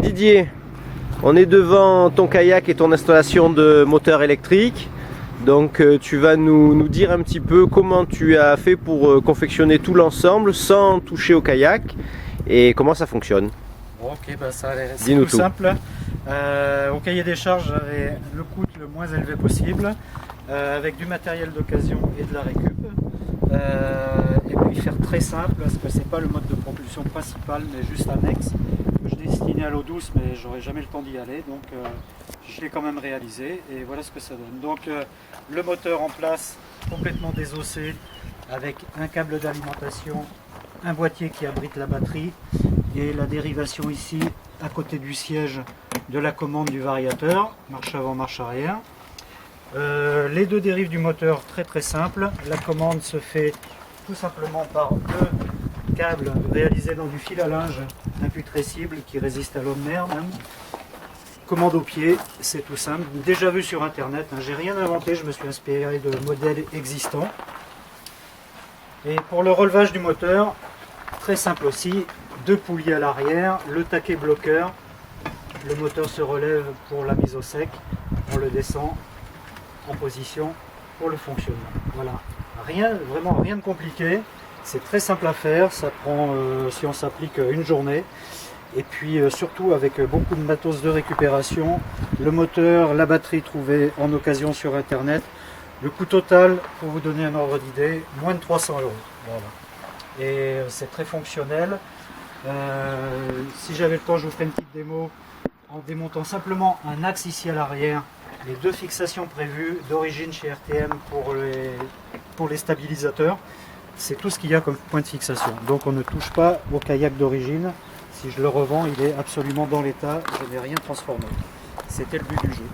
Didier, on est devant ton kayak et ton installation de moteur électrique. Donc tu vas nous dire un petit peu comment tu as fait pour confectionner tout l'ensemble sans toucher au kayak et comment ça fonctionne. Ok, bah c'est tout simple. Au cahier des charges, j'avais le coût le moins élevé possible, avec du matériel d'occasion et de la récup. Et puis faire très simple, parce que c'est pas le mode de propulsion principal, mais juste annexe. Je destinais à l'eau douce, mais j'aurais jamais le temps d'y aller, donc je l'ai quand même réalisé, et voilà ce que ça donne. Donc le moteur en place, complètement désossé, avec un câble d'alimentation, un boîtier qui abrite la batterie, et la dérivation ici, à côté du siège de la commande du variateur, marche avant, marche arrière. Les deux dérives du moteur, très simple. La commande se fait tout simplement par deux câbles réalisés dans du fil à linge imputrescible qui résiste à l'eau de mer même. Commande au pied, c'est tout simple. Déjà vu sur internet, hein, j'ai rien inventé, je me suis inspiré de modèles existants. Et pour le relevage du moteur, très simple aussi, deux poulies à l'arrière, le taquet bloqueur. Le moteur se relève pour la mise au sec, on le descend en position pour le fonctionnement. Voilà, vraiment rien de compliqué, c'est très simple à faire, ça prend, si on s'applique, une journée. Et puis surtout avec beaucoup de matos de récupération, le moteur, la batterie trouvée en occasion sur internet. Le coût total, pour vous donner un ordre d'idée, moins de 300 €. Voilà. Et c'est très fonctionnel. Si j'avais le temps, je vous ferai une petite démo en démontant simplement un axe ici à l'arrière, les deux fixations prévues d'origine chez RTM pour les stabilisateurs. C'est tout ce qu'il y a comme point de fixation. Donc on ne touche pas au kayak d'origine. Si je le revends, il est absolument dans l'état, je n'ai rien transformé. C'était le but du jeu.